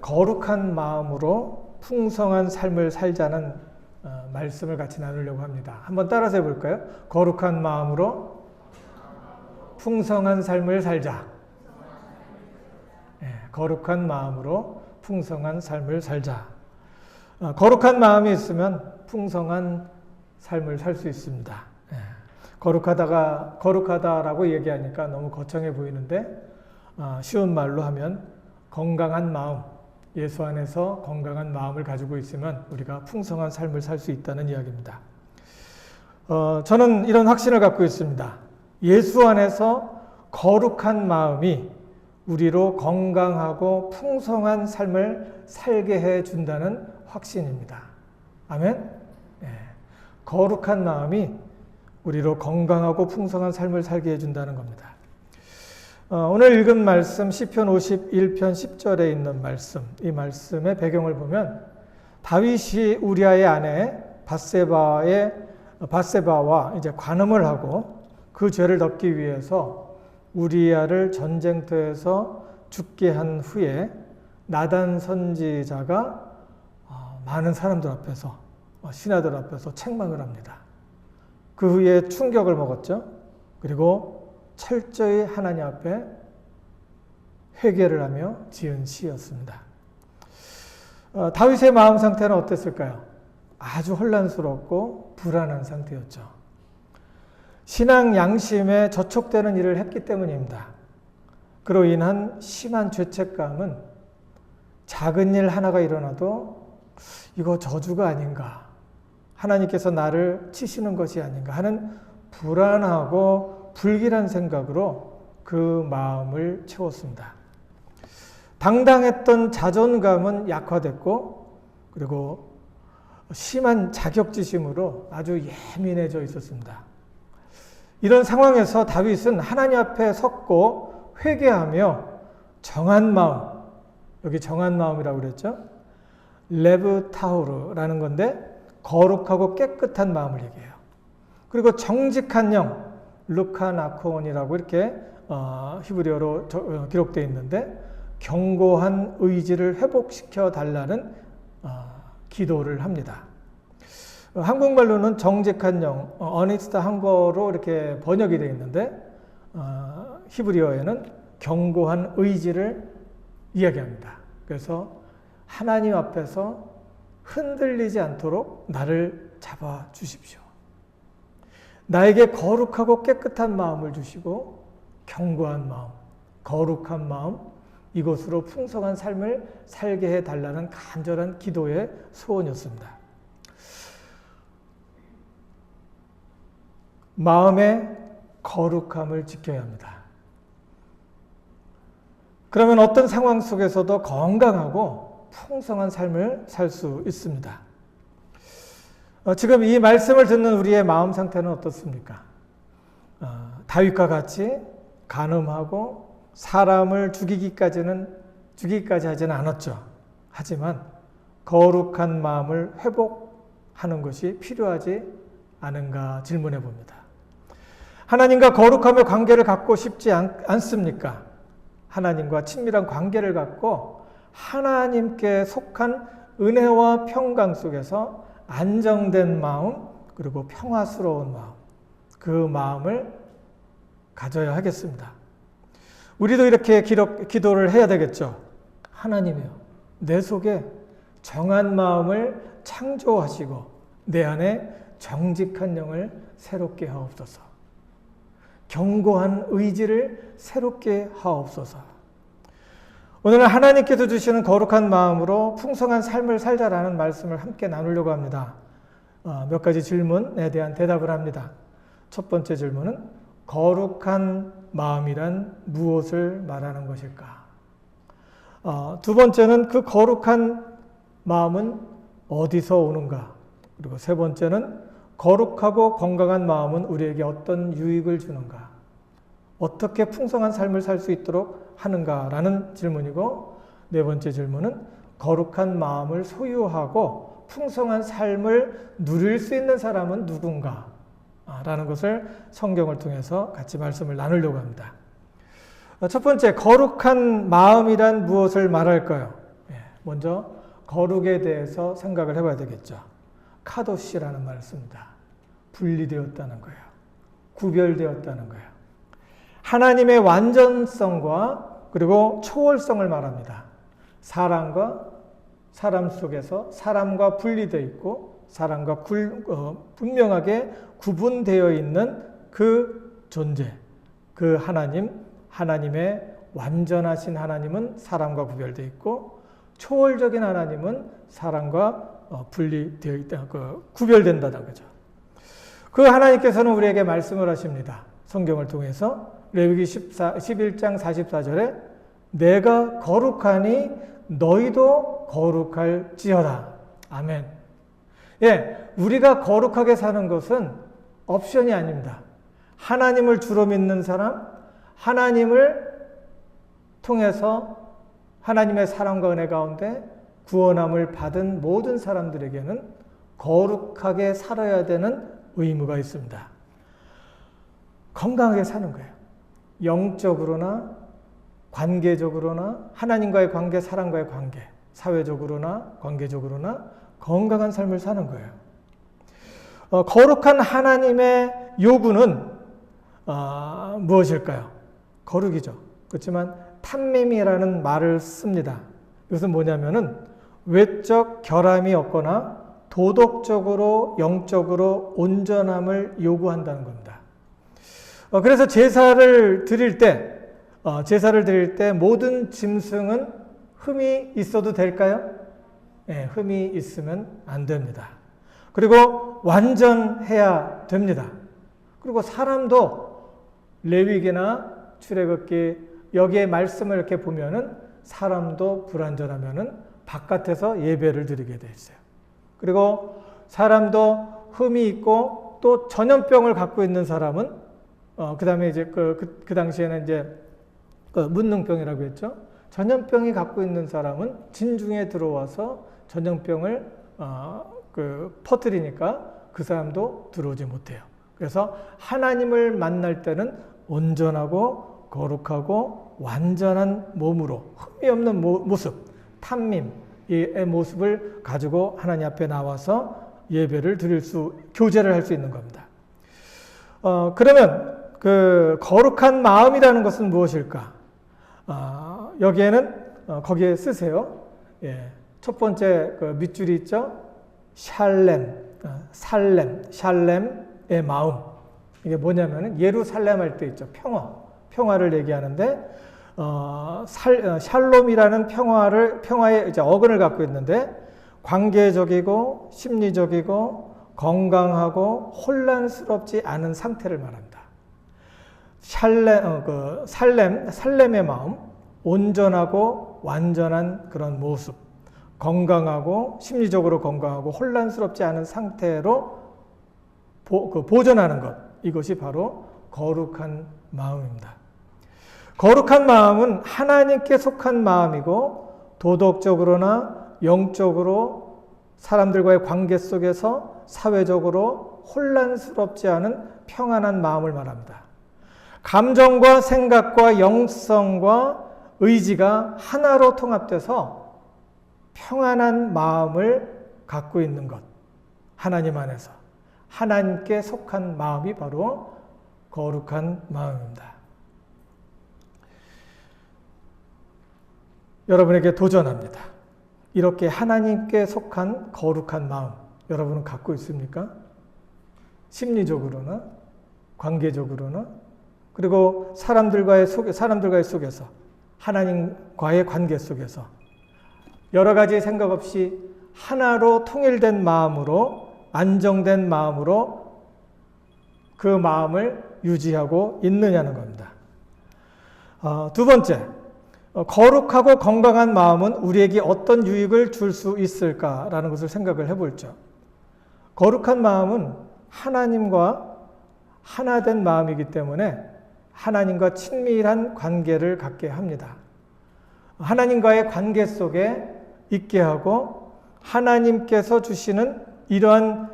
거룩한 마음으로 풍성한 삶을 살자는 말씀을 같이 나누려고 합니다. 한번 따라서 해볼까요? 거룩한 마음으로 풍성한 삶을 살자. 거룩한 마음으로 풍성한 삶을 살자. 거룩한 마음이 있으면 풍성한 삶을 살 수 있습니다. 거룩하다라고 얘기하니까 너무 거창해 보이는데 쉬운 말로 하면 건강한 마음, 예수 안에서 건강한 마음을 가지고 있으면 우리가 풍성한 삶을 살 수 있다는 이야기입니다. 저는 이런 확신을 갖고 있습니다. 예수 안에서 거룩한 마음이 우리로 건강하고 풍성한 삶을 살게 해준다는 확신입니다. 아멘? 거룩한 마음이 우리로 건강하고 풍성한 삶을 살게 해준다는 겁니다. 오늘 읽은 말씀 시편 51편 10절에 있는 말씀, 이 말씀의 배경을 보면 다윗이 우리아의 아내 밧세바와 이제 관음을 하고 그 죄를 덮기 위해서 우리아를 전쟁터에서 죽게 한 후에 나단 선지자가 많은 사람들 앞에서 신하들 앞에서 책망을 합니다. 그 후에 충격을 먹었죠. 그리고 철저히 하나님 앞에 회개를 하며 지은 시였습니다. 다윗의 마음 상태는 어땠을까요? 아주 혼란스럽고 불안한 상태였죠. 신앙 양심에 저촉되는 일을 했기 때문입니다. 그로 인한 심한 죄책감은 작은 일 하나가 일어나도 이거 저주가 아닌가, 하나님께서 나를 치시는 것이 아닌가 하는 불안하고 불길한 생각으로 그 마음을 채웠습니다. 당당했던 자존감은 약화됐고 그리고 심한 자격지심으로 아주 예민해져 있었습니다. 이런 상황에서 다윗은 하나님 앞에 섰고 회개하며 정한 마음, 여기 정한 마음이라고 그랬죠? 레브타우르라는 건데 거룩하고 깨끗한 마음을 얘기해요. 그리고 정직한 영, 루카나코온이라고 이렇게 히브리어로 기록되어 있는데 견고한 의지를 회복시켜 달라는 기도를 합니다. 한국말로는 정직한 영, 어니스트 한국어로 이렇게 번역이 되어 있는데 히브리어에는 견고한 의지를 이야기합니다. 그래서 하나님 앞에서 흔들리지 않도록 나를 잡아 주십시오. 나에게 거룩하고 깨끗한 마음을 주시고 견고한 마음, 거룩한 마음, 이것으로 풍성한 삶을 살게 해달라는 간절한 기도의 소원이었습니다. 마음의 거룩함을 지켜야 합니다. 그러면 어떤 상황 속에서도 건강하고 풍성한 삶을 살 수 있습니다. 지금 이 말씀을 듣는 우리의 마음 상태는 어떻습니까? 다윗과 같이 간음하고 사람을 죽이기까지 하지는 않았죠. 하지만 거룩한 마음을 회복하는 것이 필요하지 않은가 질문해 봅니다. 하나님과 거룩하며 관계를 갖고 싶지 않습니까? 하나님과 친밀한 관계를 갖고 하나님께 속한 은혜와 평강 속에서 안정된 마음, 그리고 평화스러운 마음, 그 마음을 가져야 하겠습니다. 우리도 이렇게 기도를 해야 되겠죠. 하나님이여, 내 속에 정한 마음을 창조하시고 내 안에 정직한 영을 새롭게 하옵소서. 견고한 의지를 새롭게 하옵소서. 오늘은 하나님께서 주시는 거룩한 마음으로 풍성한 삶을 살자라는 말씀을 함께 나누려고 합니다. 몇 가지 질문에 대한 대답을 합니다. 첫 번째 질문은 거룩한 마음이란 무엇을 말하는 것일까? 두 번째는 그 거룩한 마음은 어디서 오는가? 그리고 세 번째는 거룩하고 건강한 마음은 우리에게 어떤 유익을 주는가? 어떻게 풍성한 삶을 살 수 있도록 하는가라는 질문이고, 네 번째 질문은 거룩한 마음을 소유하고 풍성한 삶을 누릴 수 있는 사람은 누군가? 라는 것을 성경을 통해서 같이 말씀을 나누려고 합니다. 첫 번째, 거룩한 마음이란 무엇을 말할까요? 먼저 거룩에 대해서 생각을 해봐야 되겠죠. 카도시라는 말을 씁니다. 분리되었다는 거예요. 구별되었다는 거예요. 하나님의 완전성과 그리고 초월성을 말합니다. 사람과 사람 속에서 사람과 분리되어 있고 사람과 분명하게 구분되어 있는 그 존재, 그 하나님의 완전하신 하나님은 사람과 구별되어 있고 초월적인 하나님은 사람과 분리되어 있다, 구별된다는 거죠. 그 하나님께서는 우리에게 말씀을 하십니다. 성경을 통해서 레위기 11장 44절에 내가 거룩하니 너희도 거룩할지어다. 아멘. 예, 우리가 거룩하게 사는 것은 옵션이 아닙니다. 하나님을 주로 믿는 사람, 하나님을 통해서 하나님의 사랑과 은혜 가운데 구원함을 받은 모든 사람들에게는 거룩하게 살아야 되는 의무가 있습니다. 건강하게 사는 거예요. 영적으로나 관계적으로나 하나님과의 관계, 사람과의 관계, 사회적으로나 관계적으로나 건강한 삶을 사는 거예요. 거룩한 하나님의 요구는 무엇일까요? 거룩이죠. 그렇지만 탐밈이라는 말을 씁니다. 이것은 뭐냐면은 외적 결함이 없거나 도덕적으로 영적으로 온전함을 요구한다는 겁니다. 그래서 제사를 드릴 때 모든 짐승은 흠이 있어도 될까요? 네, 흠이 있으면 안 됩니다. 그리고 완전해야 됩니다. 그리고 사람도 레위기나 출애굽기 여기에 말씀을 이렇게 보면은 사람도 불완전하면은 바깥에서 예배를 드리게 돼 있어요. 그리고 사람도 흠이 있고 또 전염병을 갖고 있는 사람은 그 다음에 이제 그 당시에는 이제 문능병이라고 했죠. 전염병이 갖고 있는 사람은 진중에 들어와서 전염병을 퍼뜨리니까 그 사람도 들어오지 못해요. 그래서 하나님을 만날 때는 온전하고 거룩하고 완전한 몸으로 흠이 없는 모습, 탐밈의 모습을 가지고 하나님 앞에 나와서 예배를 교제를 할 수 있는 겁니다. 그러면 그 거룩한 마음이라는 것은 무엇일까? 여기에는 거기에 쓰세요. 예, 첫 번째 그 밑줄이 있죠. 샬렘의 마음. 이게 뭐냐면은 예루살렘 할 때 있죠. 평화를 얘기하는데 샬롬이라는 평화의 이제 어근을 갖고 있는데 관계적이고 심리적이고 건강하고 혼란스럽지 않은 상태를 말합니다. 살렘의 마음, 온전하고 완전한 그런 모습, 건강하고 심리적으로 건강하고 혼란스럽지 않은 상태로 보존하는 것, 이것이 바로 거룩한 마음입니다. 거룩한 마음은 하나님께 속한 마음이고 도덕적으로나 영적으로 사람들과의 관계 속에서 사회적으로 혼란스럽지 않은 평안한 마음을 말합니다. 감정과 생각과 영성과 의지가 하나로 통합돼서 평안한 마음을 갖고 있는 것, 하나님 안에서 하나님께 속한 마음이 바로 거룩한 마음입니다. 여러분에게 도전합니다. 이렇게 하나님께 속한 거룩한 마음 여러분은 갖고 있습니까? 심리적으로나 관계적으로나 그리고 사람들과의 속에서 하나님과의 관계 속에서 여러 가지 생각 없이 하나로 통일된 마음으로 안정된 마음으로 그 마음을 유지하고 있느냐는 겁니다. 두 번째, 거룩하고 건강한 마음은 우리에게 어떤 유익을 줄 수 있을까라는 것을 생각을 해볼죠. 거룩한 마음은 하나님과 하나된 마음이기 때문에 하나님과 친밀한 관계를 갖게 합니다. 하나님과의 관계 속에 있게 하고 하나님께서 주시는 이러한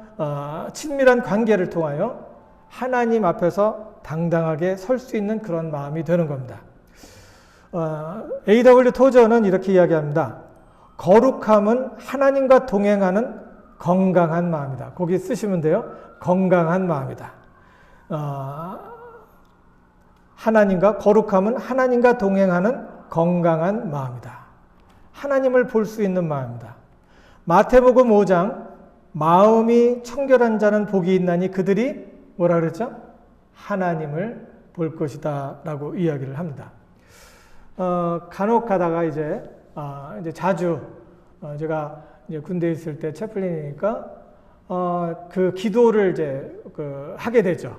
친밀한 관계를 통하여 하나님 앞에서 당당하게 설 수 있는 그런 마음이 되는 겁니다. A.W. 토저는 이렇게 이야기합니다. 거룩함은 하나님과 동행하는 건강한 마음이다. 거기 쓰시면 돼요. 건강한 마음이다. 거룩함은 하나님과 동행하는 건강한 마음이다. 하나님을 볼 수 있는 마음이다. 마태복음 5장 마음이 청결한 자는 복이 있나니 그들이 뭐라 그랬죠? 하나님을 볼 것이다 라고 이야기를 합니다. 간혹 가다가 이제 자주 제가 이제 군대에 있을 때 채플린이니까 그 기도를 이제 하게 되죠.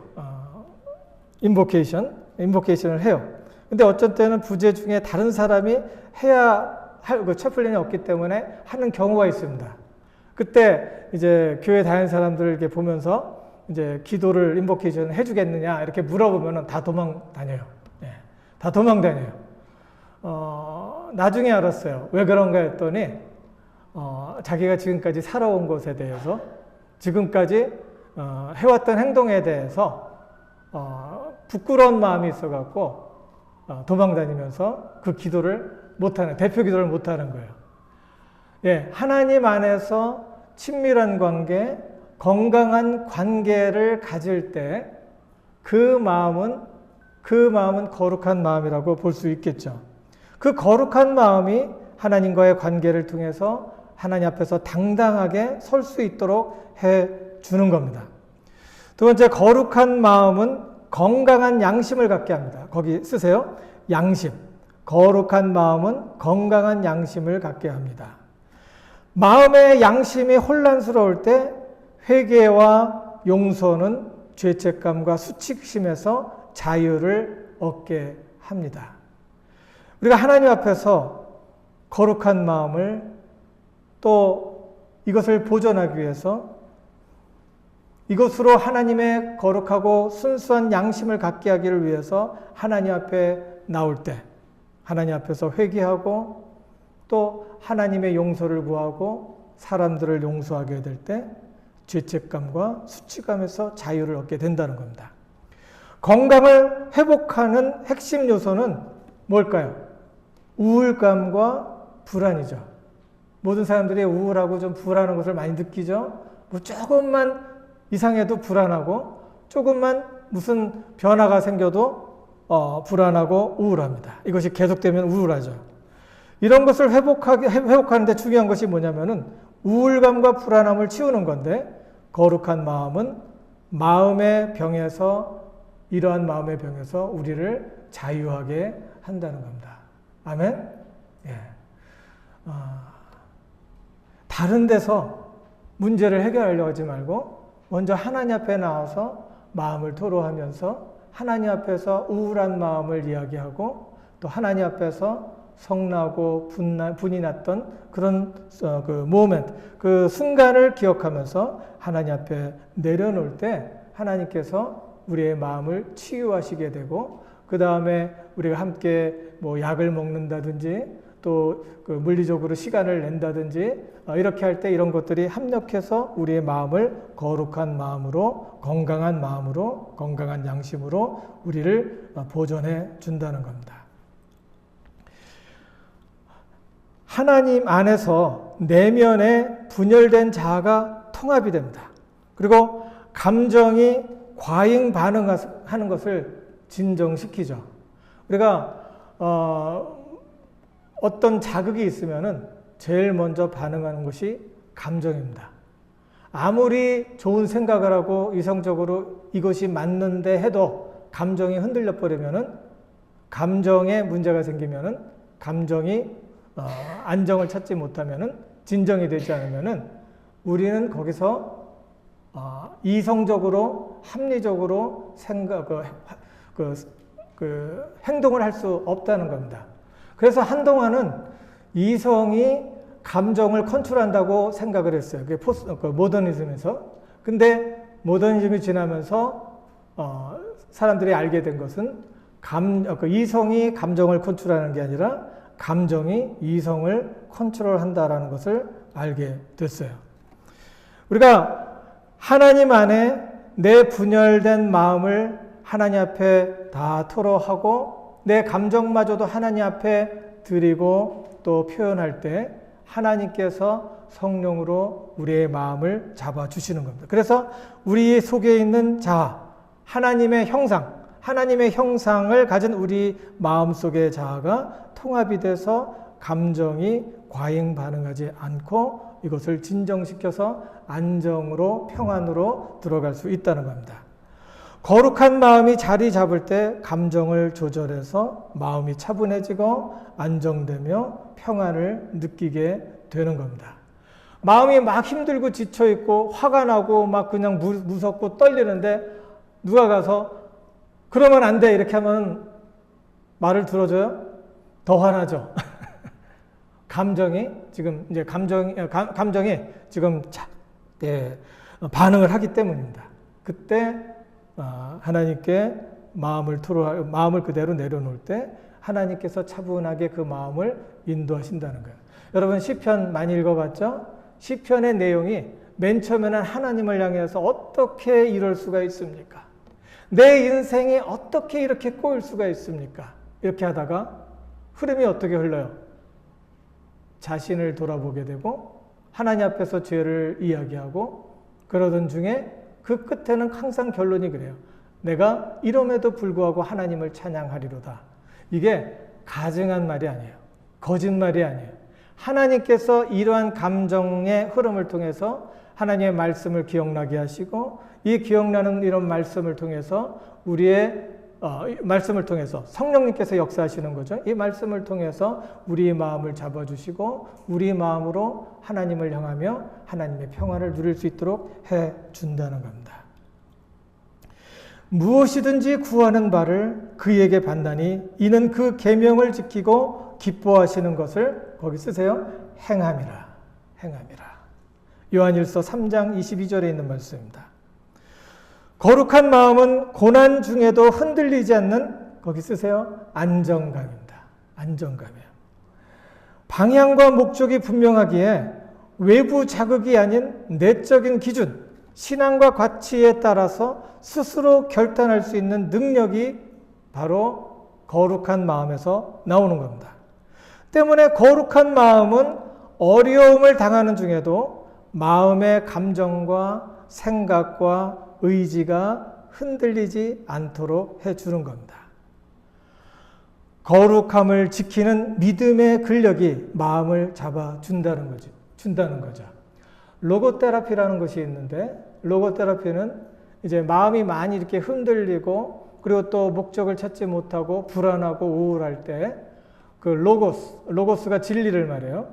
인보케이션을 해요. 근데 어쩐 때는 부재 중에 다른 사람이 해야 할 채플린이 없기 때문에 하는 경우가 있습니다. 그때 이제 교회 다니는 사람들을 이렇게 보면서 이제 기도를 인보케이션을 해주겠느냐 이렇게 물어보면은 다 도망 다녀요. 다 도망 다녀요. 나중에 알았어요. 왜 그런가 했더니 자기가 지금까지 살아온 것에 대해서 지금까지 해왔던 행동에 대해서 부끄러운 마음이 있어갖고 도망 다니면서 그 기도를 못하는, 대표 기도를 못하는 거예요. 예, 하나님 안에서 친밀한 관계, 건강한 관계를 가질 때 그 마음은 거룩한 마음이라고 볼 수 있겠죠. 그 거룩한 마음이 하나님과의 관계를 통해서 하나님 앞에서 당당하게 설 수 있도록 해 주는 겁니다. 두 번째, 거룩한 마음은 건강한 양심을 갖게 합니다. 거기 쓰세요. 양심. 거룩한 마음은 건강한 양심을 갖게 합니다. 마음의 양심이 혼란스러울 때 회개와 용서는 죄책감과 수치심에서 자유를 얻게 합니다. 우리가 하나님 앞에서 거룩한 마음을 또 이것을 보존하기 위해서 이것으로 하나님의 거룩하고 순수한 양심을 갖게 하기를 위해서 하나님 앞에 나올 때 하나님 앞에서 회개하고 또 하나님의 용서를 구하고 사람들을 용서하게 될 때 죄책감과 수치감에서 자유를 얻게 된다는 겁니다. 건강을 회복하는 핵심 요소는 뭘까요? 우울감과 불안이죠. 모든 사람들이 우울하고 좀 불안한 것을 많이 느끼죠. 뭐 조금만 이상해도 불안하고 조금만 무슨 변화가 생겨도 불안하고 우울합니다. 이것이 계속되면 우울하죠. 이런 것을 회복하는데 중요한 것이 뭐냐면은 우울감과 불안함을 치우는 건데 거룩한 마음은 이러한 마음의 병에서 우리를 자유하게 한다는 겁니다. 아멘? 예. 다른 데서 문제를 해결하려고 하지 말고 먼저 하나님 앞에 나와서 마음을 토로하면서 하나님 앞에서 우울한 마음을 이야기하고 또 하나님 앞에서 성나고 분이 났던 그런 그 순간을 기억하면서 하나님 앞에 내려놓을 때 하나님께서 우리의 마음을 치유하시게 되고 그 다음에 우리가 함께 뭐 약을 먹는다든지 또 그 물리적으로 시간을 낸다든지 이렇게 할 때 이런 것들이 합력해서 우리의 마음을 거룩한 마음으로 건강한 양심으로 우리를 보존해 준다는 겁니다. 하나님 안에서 내면에 분열된 자아가 통합이 됩니다. 그리고 감정이 과잉 반응하는 것을 진정시키죠. 우리가 어떤 자극이 있으면은 제일 먼저 반응하는 것이 감정입니다. 아무리 좋은 생각을 하고 이성적으로 이것이 맞는데 해도 감정이 흔들려 버리면은 감정에 문제가 생기면은 감정이 안정을 찾지 못하면은 진정이 되지 않으면은 우리는 거기서 이성적으로 합리적으로 행동을 할 수 없다는 겁니다. 그래서 한동안은 이성이 감정을 컨트롤한다고 생각을 했어요. 그게 모더니즘에서. 근데 모더니즘이 지나면서 사람들이 알게 된 것은 이성이 감정을 컨트롤하는 게 아니라 감정이 이성을 컨트롤한다라는 것을 알게 됐어요. 우리가 하나님 안에 내 분열된 마음을 하나님 앞에 다 토로하고 내 감정마저도 하나님 앞에 드리고 또 표현할 때 하나님께서 성령으로 우리의 마음을 잡아주시는 겁니다. 그래서 우리 속에 있는 자아, 하나님의 형상을 가진 우리 마음속의 자아가 통합이 돼서 감정이 과잉 반응하지 않고 이것을 진정시켜서 안정으로 평안으로 들어갈 수 있다는 겁니다. 거룩한 마음이 자리 잡을 때 감정을 조절해서 마음이 차분해지고 안정되며 평안을 느끼게 되는 겁니다. 마음이 막 힘들고 지쳐있고 화가 나고 막 그냥 무섭고 떨리는데 누가 가서 그러면 안 돼 이렇게 하면 말을 들어줘요? 더 화나죠. 감정이 지금 반응을 하기 때문입니다. 그때 하나님께 마음을 그대로 내려놓을 때 하나님께서 차분하게 그 마음을 인도하신다는 거예요. 여러분 시편 많이 읽어봤죠? 시편의 내용이 맨 처음에는 하나님을 향해서 어떻게 이럴 수가 있습니까? 내 인생이 어떻게 이렇게 꼬일 수가 있습니까? 이렇게 하다가 흐름이 어떻게 흘러요? 자신을 돌아보게 되고 하나님 앞에서 죄를 이야기하고 그러던 중에 그 끝에는 항상 결론이 그래요. 내가 이럼에도 불구하고 하나님을 찬양하리로다. 이게 가증한 말이 아니에요. 거짓말이 아니에요. 하나님께서 이러한 감정의 흐름을 통해서 하나님의 말씀을 기억나게 하시고 이 기억나는 이런 말씀을 통해서 말씀을 통해서 성령님께서 역사하시는 거죠. 이 말씀을 통해서 우리의 마음을 잡아주시고 우리 마음으로 하나님을 향하며 하나님의 평안을 누릴 수 있도록 해준다는 겁니다. 무엇이든지 구하는 바를 그에게 받나니 이는 그 계명을 지키고 기뻐하시는 것을 거기 쓰세요. 행함이라. 요한일서 3장 22절에 있는 말씀입니다. 거룩한 마음은 고난 중에도 흔들리지 않는 거기 쓰세요. 안정감입니다. 안정감이에요. 방향과 목적이 분명하기에 외부 자극이 아닌 내적인 기준, 신앙과 가치에 따라서 스스로 결단할 수 있는 능력이 바로 거룩한 마음에서 나오는 겁니다. 때문에 거룩한 마음은 어려움을 당하는 중에도 마음의 감정과 생각과 의지가 흔들리지 않도록 해주는 겁니다. 거룩함을 지키는 믿음의 근력이 마음을 잡아준다는 거죠. 로고테라피라는 것이 있는데 로고테라피는 이제 마음이 많이 이렇게 흔들리고 그리고 또 목적을 찾지 못하고 불안하고 우울할 때 그 로고스가 진리를 말해요.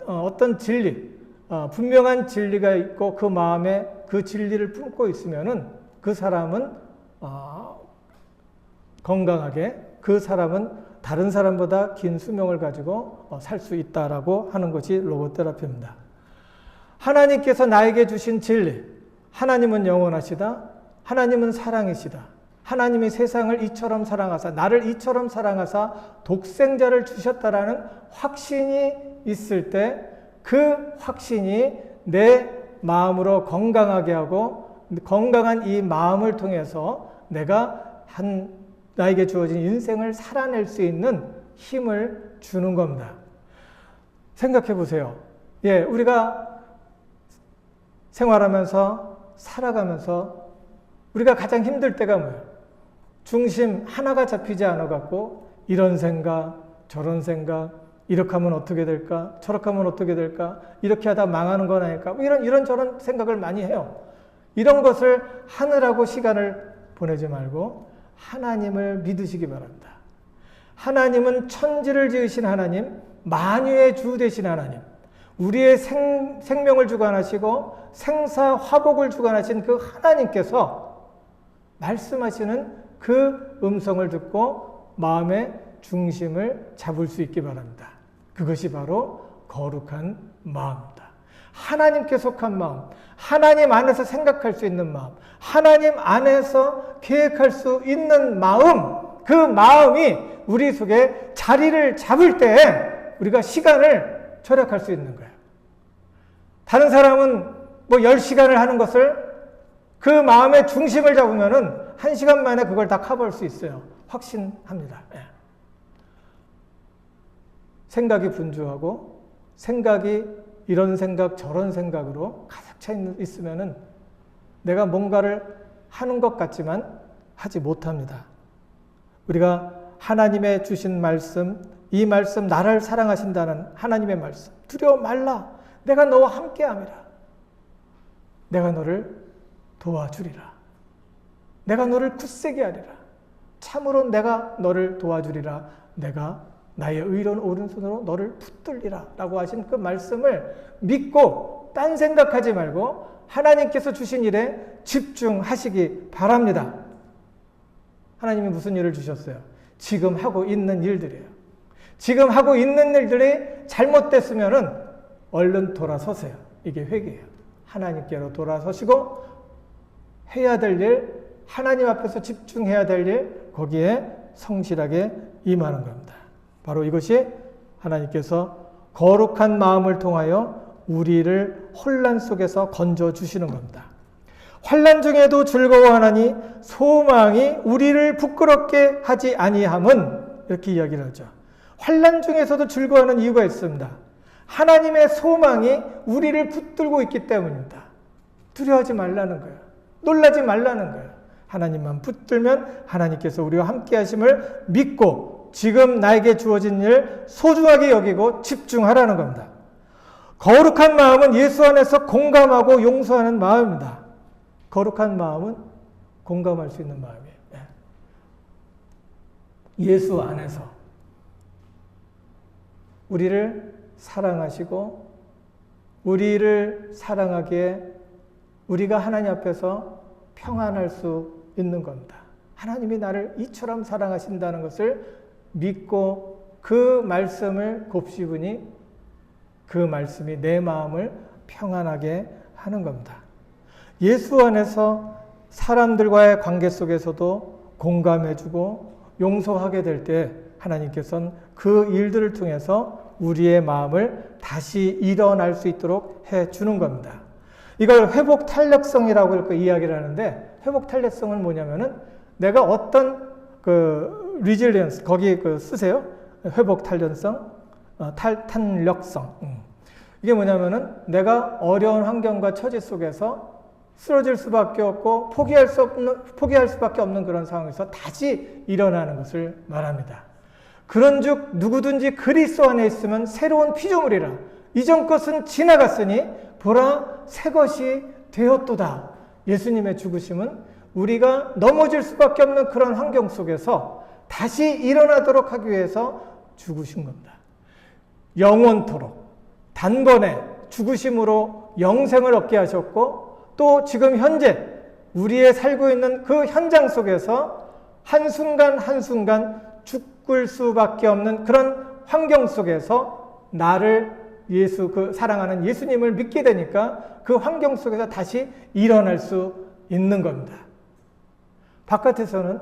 어떤 진리, 분명한 진리가 있고 그 마음에 그 진리를 품고 있으면은 그 사람은 건강하게 그 사람은 다른 사람보다 긴 수명을 가지고 살 수 있다라고 하는 것이 로고테라피입니다. 하나님께서 나에게 주신 진리, 하나님은 영원하시다, 하나님은 사랑이시다, 하나님이 세상을 이처럼 사랑하사 나를 이처럼 사랑하사 독생자를 주셨다라는 확신이 있을 때 그 확신이 내 마음으로 건강하게 하고 건강한 이 마음을 통해서 내가 나에게 주어진 인생을 살아낼 수 있는 힘을 주는 겁니다. 생각해 보세요. 우리가 생활하면서 살아가면서 우리가 가장 힘들 때가 뭐예요? 중심 하나가 잡히지 않아갖고 이런 생각, 저런 생각, 이렇게 하면 어떻게 될까? 저렇게 하면 어떻게 될까? 이렇게 하다 망하는 건 아닐까? 이런저런 생각을 많이 해요. 이런 것을 하느라고 시간을 보내지 말고 하나님을 믿으시기 바랍니다. 하나님은 천지를 지으신 하나님, 만유의 주 되신 하나님, 우리의 생명을 주관하시고 생사화복을 주관하신 그 하나님께서 말씀하시는 그 음성을 듣고 마음의 중심을 잡을 수 있기 바랍니다. 그것이 바로 거룩한 마음입니다. 하나님께 속한 마음, 하나님 안에서 생각할 수 있는 마음, 하나님 안에서 계획할 수 있는 마음, 그 마음이 우리 속에 자리를 잡을 때 우리가 시간을 절약할 수 있는 거예요. 다른 사람은 10시간을 하는 것을 그 마음의 중심을 잡으면은 1시간 만에 그걸 다 커버할 수 있어요. 확신합니다. 생각이 분주하고 생각이 이런 생각 저런 생각으로 가득 차 있으면은 내가 뭔가를 하는 것 같지만 하지 못합니다. 우리가 하나님의 주신 말씀, 이 말씀 나를 사랑하신다는 하나님의 말씀, 두려워 말라, 내가 너와 함께함이라, 내가 너를 도와주리라, 내가 너를 굳세게 하리라, 참으로 내가 너를 도와주리라, 내가 나의 의로운 오른손으로 너를 붙들리라 라고 하신 그 말씀을 믿고 딴 생각하지 말고 하나님께서 주신 일에 집중하시기 바랍니다. 하나님이 무슨 일을 주셨어요? 지금 하고 있는 일들이에요. 지금 하고 있는 일들이 잘못됐으면은 얼른 돌아서세요. 이게 회개예요. 하나님께로 돌아서시고 해야 될 일, 하나님 앞에서 집중해야 될 일, 거기에 성실하게 임하는 겁니다. 바로 이것이 하나님께서 거룩한 마음을 통하여 우리를 혼란 속에서 건져주시는 겁니다. 환난 중에도 즐거워하나니 소망이 우리를 부끄럽게 하지 아니함은, 이렇게 이야기를 하죠. 환난 중에서도 즐거워하는 이유가 있습니다. 하나님의 소망이 우리를 붙들고 있기 때문입니다. 두려워하지 말라는 거예요. 놀라지 말라는 거예요. 하나님만 붙들면 하나님께서 우리와 함께 하심을 믿고 지금 나에게 주어진 일 소중하게 여기고 집중하라는 겁니다. 거룩한 마음은 예수 안에서 공감하고 용서하는 마음입니다. 거룩한 마음은 공감할 수 있는 마음이에요. 예수 안에서 우리를 사랑하시고 우리를 사랑하기에 우리가 하나님 앞에서 평안할 수 있는 겁니다. 하나님이 나를 이처럼 사랑하신다는 것을 믿고 그 말씀을 곱씹으니 그 말씀이 내 마음을 평안하게 하는 겁니다. 예수 안에서 사람들과의 관계 속에서도 공감해주고 용서하게 될 때 하나님께서는 그 일들을 통해서 우리의 마음을 다시 일어날 수 있도록 해주는 겁니다. 이걸 회복 탄력성이라고 이렇게 이야기를 하는데, 회복 탄력성은 뭐냐면은 내가 어떤 resilience, 거기 쓰세요. 회복 탄력성, 탄력성. 이게 뭐냐면은 내가 어려운 환경과 처지 속에서 쓰러질 수밖에 없고 포기할 수밖에 없는 그런 상황에서 다시 일어나는 것을 말합니다. 그런즉 누구든지 그리스도 안에 있으면 새로운 피조물이라. 이전 것은 지나갔으니 보라 새 것이 되었도다. 예수님의 죽으심은 우리가 넘어질 수밖에 없는 그런 환경 속에서 다시 일어나도록 하기 위해서 죽으신 겁니다. 영원토록 단번에 죽으심으로 영생을 얻게 하셨고, 또 지금 현재 우리의 살고 있는 그 현장 속에서 한순간 한순간 죽을 수밖에 없는 그런 환경 속에서 나를 사랑하는 예수님을 믿게 되니까 그 환경 속에서 다시 일어날 수 있는 겁니다. 바깥에서는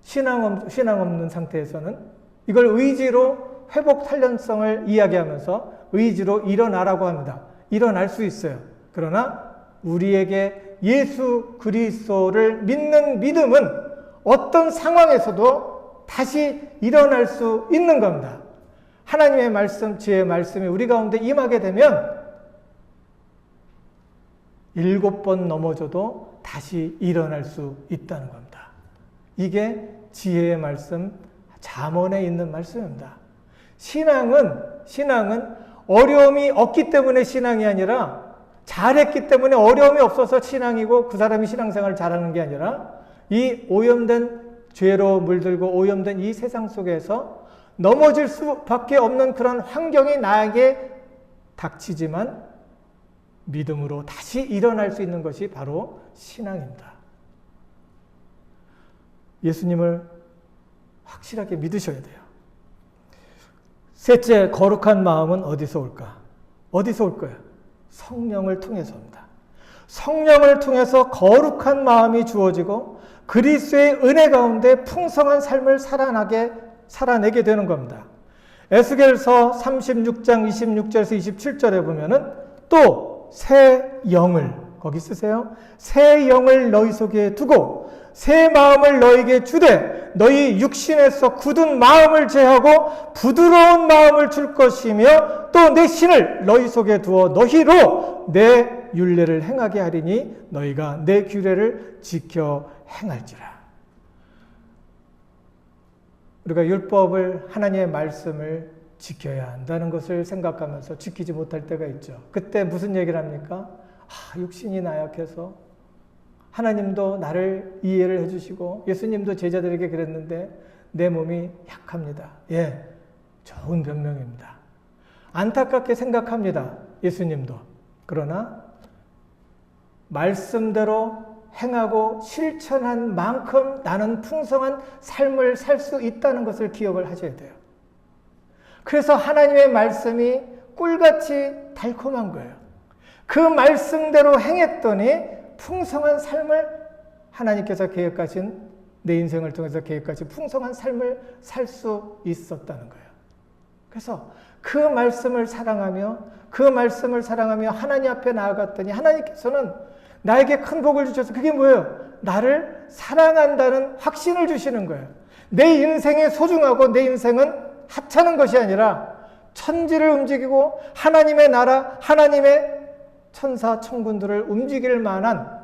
신앙 없는 상태에서는 이걸 의지로 회복 탄력성을 이야기하면서 의지로 일어나라고 합니다. 일어날 수 있어요. 그러나 우리에게 예수 그리스도를 믿는 믿음은 어떤 상황에서도 다시 일어날 수 있는 겁니다. 하나님의 말씀, 지혜의 말씀이 우리 가운데 임하게 되면 7번 넘어져도 다시 일어날 수 있다는 겁니다. 이게 지혜의 말씀, 잠언에 있는 말씀입니다. 신앙은 어려움이 없기 때문에 신앙이 아니라 잘했기 때문에 어려움이 없어서 신앙이고 그 사람이 신앙생활을 잘하는 게 아니라 이 오염된 죄로 물들고 오염된 이 세상 속에서 넘어질 수밖에 없는 그런 환경이 나에게 닥치지만 믿음으로 다시 일어날 수 있는 것이 바로 신앙입니다. 예수님을 확실하게 믿으셔야 돼요. 셋째, 거룩한 마음은 어디서 올까? 어디서 올 거예요? 성령을 통해서입니다. 성령을 통해서 거룩한 마음이 주어지고 그리스도의 은혜 가운데 풍성한 삶을 살아내게 되는 겁니다. 에스겔서 36장 26절에서 27절에 보면은 또 새 영을, 거기 쓰세요. 새 영을 너희 속에 두고 새 마음을 너희에게 주되 너희 육신에서 굳은 마음을 제하고 부드러운 마음을 줄 것이며 또 내 신을 너희 속에 두어 너희로 내 율례를 행하게 하리니 너희가 내 규례를 지켜 행할지라. 우리가 율법을, 하나님의 말씀을 지켜야 한다는 것을 생각하면서 지키지 못할 때가 있죠. 그때 무슨 얘기를 합니까? 육신이 나약해서 하나님도 나를 이해를 해주시고 예수님도 제자들에게 그랬는데 내 몸이 약합니다. 예, 좋은 변명입니다. 안타깝게 생각합니다. 예수님도. 그러나 말씀대로 행하고 실천한 만큼 나는 풍성한 삶을 살 수 있다는 것을 기억을 하셔야 돼요. 그래서 하나님의 말씀이 꿀같이 달콤한 거예요. 그 말씀대로 행했더니 풍성한 삶을 하나님께서 계획하신, 내 인생을 통해서 계획하신 풍성한 삶을 살 수 있었다는 거예요. 그래서 그 말씀을 사랑하며 하나님 앞에 나아갔더니 하나님께서는 나에게 큰 복을 주셔서 그게 뭐예요? 나를 사랑한다는 확신을 주시는 거예요. 내 인생이 소중하고 내 인생은 하찮은 것이 아니라 천지를 움직이고 하나님의 나라, 하나님의 천사, 천군들을 움직일 만한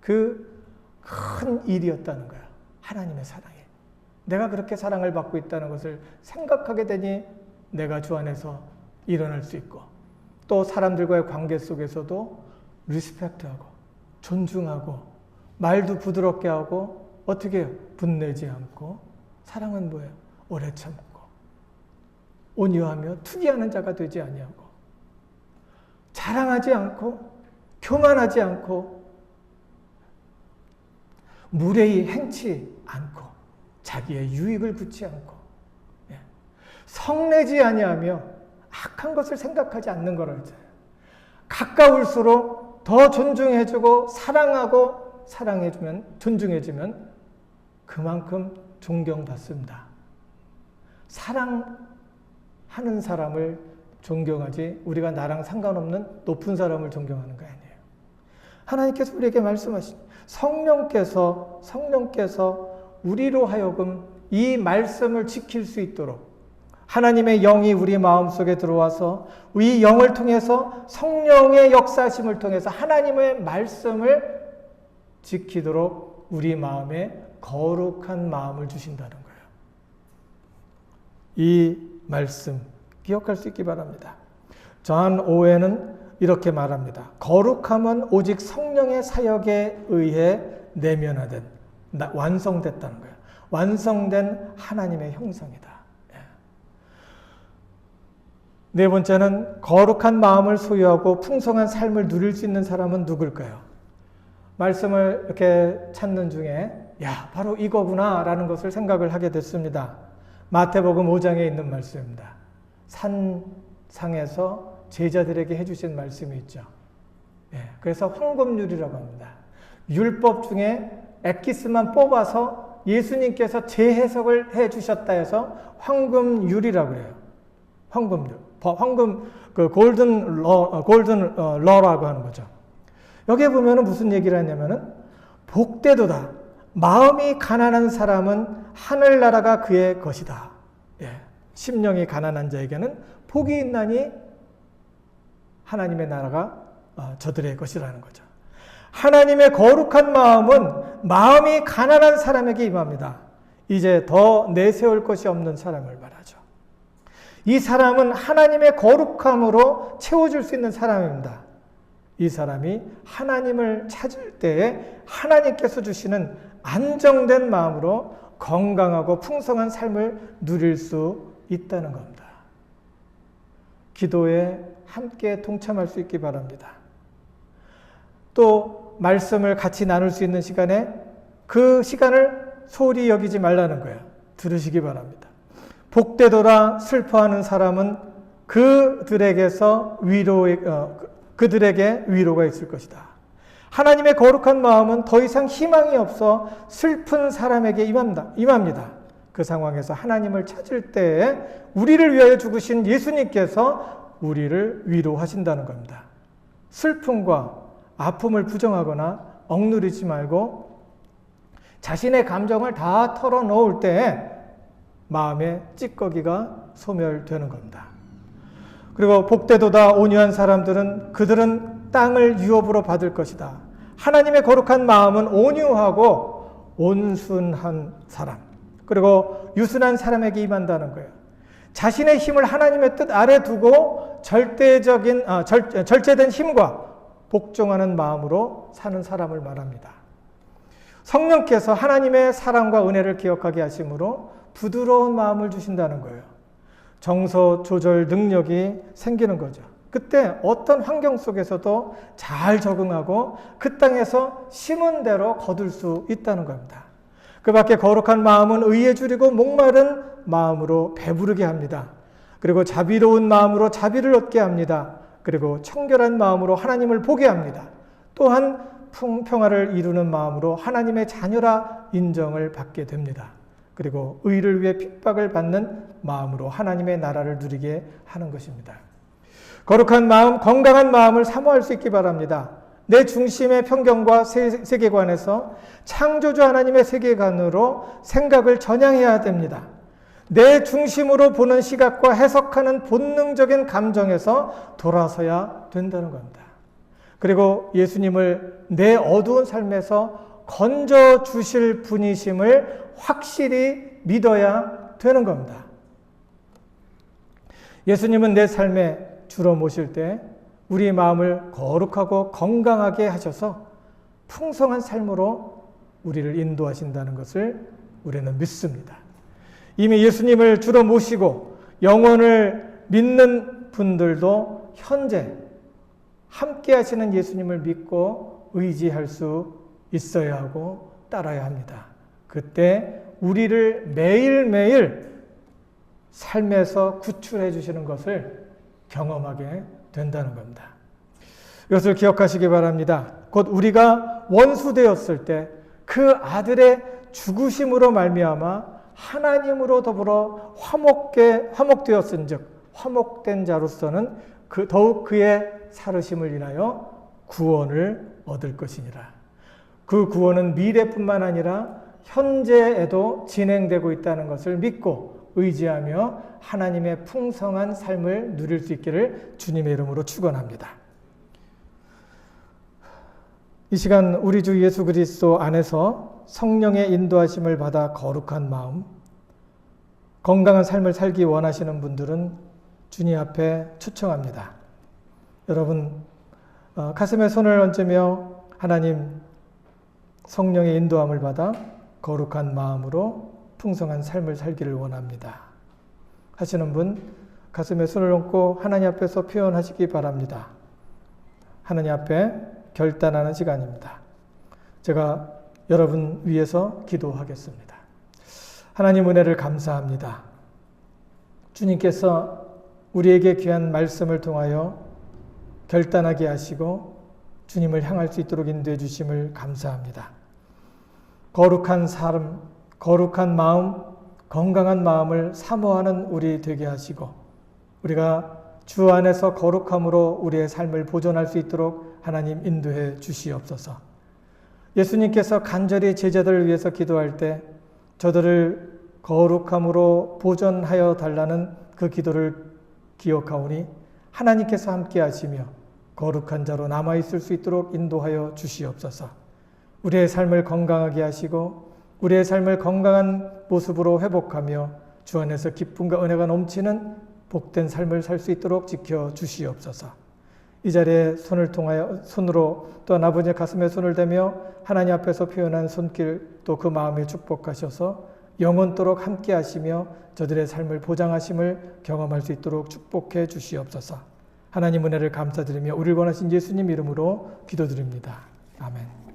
그 큰 일이었다는 거야. 하나님의 사랑이. 내가 그렇게 사랑을 받고 있다는 것을 생각하게 되니 내가 주 안에서 일어날 수 있고 또 사람들과의 관계 속에서도 리스펙트하고 존중하고 말도 부드럽게 하고 어떻게 해요? 분내지 않고 사랑은 뭐예요? 오래 참고 온유하며 투기하는 자가 되지 아니하고 자랑하지 않고 교만하지 않고 무례히 행치 않고 자기의 유익을 붙지 않고 성내지 아니하며 악한 것을 생각하지 않는 거라 했잖아요. 가까울수록 더 존중해주고 사랑하고 사랑해주면 존중해주면 그만큼 존경받습니다. 사랑하는 사람을 존경하지 우리가 나랑 상관없는 높은 사람을 존경하는 거 아니에요. 하나님께서 우리에게 말씀하신 성령께서 우리로 하여금 이 말씀을 지킬 수 있도록 하나님의 영이 우리 마음속에 들어와서 이 영을 통해서 성령의 역사심을 통해서 하나님의 말씀을 지키도록 우리 마음에 거룩한 마음을 주신다는 거예요. 이 말씀 기억할 수 있기 바랍니다. 존 오웬은 이렇게 말합니다. 거룩함은 오직 성령의 사역에 의해 내면화된, 완성됐다는 거예요. 완성된 하나님의 형상이다. 네 번째는 거룩한 마음을 소유하고 풍성한 삶을 누릴 수 있는 사람은 누굴까요? 말씀을 이렇게 찾는 중에 바로 이거구나 라는 것을 생각을 하게 됐습니다. 마태복음 5장에 있는 말씀입니다. 산상에서 제자들에게 해주신 말씀이 있죠. 그래서 황금률이라고 합니다. 율법 중에 엑기스만 뽑아서 예수님께서 재해석을 해주셨다 해서 황금률이라고 해요. 황금률. 골든 러라고 하는 거죠. 여기에 보면은 무슨 얘기를 하냐면은 복되도다. 마음이 가난한 사람은 하늘나라가 그의 것이다. 심령이 가난한 자에게는 복이 있나니 하나님의 나라가 저들의 것이라는 거죠. 하나님의 거룩한 마음은 마음이 가난한 사람에게 임합니다. 이제 더 내세울 것이 없는 사람을 말하죠. 이 사람은 하나님의 거룩함으로 채워줄 수 있는 사람입니다. 이 사람이 하나님을 찾을 때에 하나님께서 주시는 안정된 마음으로 건강하고 풍성한 삶을 누릴 수 있다는 겁니다. 기도에 함께 동참할 수 있기 바랍니다. 또 말씀을 같이 나눌 수 있는 시간에 그 시간을 소홀히 여기지 말라는 거예요. 들으시기 바랍니다. 복되도다 슬퍼하는 사람은 그들에게 위로가 있을 것이다. 하나님의 거룩한 마음은 더 이상 희망이 없어 슬픈 사람에게 임합니다. 그 상황에서 하나님을 찾을 때에 우리를 위하여 죽으신 예수님께서 우리를 위로하신다는 겁니다. 슬픔과 아픔을 부정하거나 억누르지 말고 자신의 감정을 다 털어놓을 때 마음의 찌꺼기가 소멸되는 겁니다. 그리고 복되도다 온유한 사람들은 그들은 땅을 유업으로 받을 것이다. 하나님의 거룩한 마음은 온유하고 온순한 사람, 그리고 유순한 사람에게 임한다는 거예요. 자신의 힘을 하나님의 뜻 아래 두고 절제된 힘과 복종하는 마음으로 사는 사람을 말합니다. 성령께서 하나님의 사랑과 은혜를 기억하게 하심으로 부드러운 마음을 주신다는 거예요. 정서 조절 능력이 생기는 거죠. 그때 어떤 환경 속에서도 잘 적응하고 그 땅에서 심은 대로 거둘 수 있다는 겁니다. 그 밖에 거룩한 마음은 의에 줄이고 목마른 마음으로 배부르게 합니다. 그리고 자비로운 마음으로 자비를 얻게 합니다. 그리고 청결한 마음으로 하나님을 보게 합니다. 또한 평화를 이루는 마음으로 하나님의 자녀라 인정을 받게 됩니다. 그리고 의를 위해 핍박을 받는 마음으로 하나님의 나라를 누리게 하는 것입니다. 거룩한 마음, 건강한 마음을 사모할 수 있기 바랍니다. 내 중심의 편견과 세계관에서 창조주 하나님의 세계관으로 생각을 전향해야 됩니다. 내 중심으로 보는 시각과 해석하는 본능적인 감정에서 돌아서야 된다는 겁니다. 그리고 예수님을 내 어두운 삶에서 건져 주실 분이심을 확실히 믿어야 되는 겁니다. 예수님은 내 삶에 주로 모실 때 우리 마음을 거룩하고 건강하게 하셔서 풍성한 삶으로 우리를 인도하신다는 것을 우리는 믿습니다. 이미 예수님을 주로 모시고 영혼을 믿는 분들도 현재 함께 하시는 예수님을 믿고 의지할 수 있어야 하고 따라야 합니다. 그때 우리를 매일매일 삶에서 구출해 주시는 것을 경험하게 된다는 겁니다. 이것을 기억하시기 바랍니다. 곧 우리가 원수되었을 때 그 아들의 죽으심으로 말미암아 하나님으로 더불어 화목되었은즉 화목된 자로서는 더욱 그의 살으심을 인하여 구원을 얻을 것이니라. 그 구원은 미래뿐만 아니라 현재에도 진행되고 있다는 것을 믿고 의지하며 하나님의 풍성한 삶을 누릴 수 있기를 주님의 이름으로 축원합니다. 이 시간 우리 주 예수 그리스도 안에서 성령의 인도하심을 받아 거룩한 마음, 건강한 삶을 살기 원하시는 분들은 주님 앞에 초청합니다. 여러분 가슴에 손을 얹으며 하나님 성령의 인도함을 받아 거룩한 마음으로 풍성한 삶을 살기를 원합니다 하시는 분 가슴에 손을 얹고 하나님 앞에서 표현하시기 바랍니다. 하나님 앞에 결단하는 시간입니다. 제가 여러분 위해서 기도하겠습니다. 하나님 은혜를 감사합니다. 주님께서 우리에게 귀한 말씀을 통하여 결단하게 하시고 주님을 향할 수 있도록 인도해 주심을 감사합니다. 거룩한 삶, 거룩한 마음, 건강한 마음을 사모하는 우리 되게 하시고 우리가 주 안에서 거룩함으로 우리의 삶을 보존할 수 있도록 하나님 인도해 주시옵소서. 예수님께서 간절히 제자들을 위해서 기도할 때 저들을 거룩함으로 보존하여 달라는 그 기도를 기억하오니 하나님께서 함께 하시며 거룩한 자로 남아있을 수 있도록 인도하여 주시옵소서. 우리의 삶을 건강하게 하시고 우리의 삶을 건강한 모습으로 회복하며 주 안에서 기쁨과 은혜가 넘치는 복된 삶을 살 수 있도록 지켜 주시옵소서. 이 자리에 손으로 또한 아버지의 가슴에 손을 대며 하나님 앞에서 표현한 손길 또 그 마음에 축복하셔서 영원토록 함께 하시며 저들의 삶을 보장하심을 경험할 수 있도록 축복해 주시옵소서. 하나님 은혜를 감사드리며 우리를 원하신 예수님 이름으로 기도드립니다. 아멘.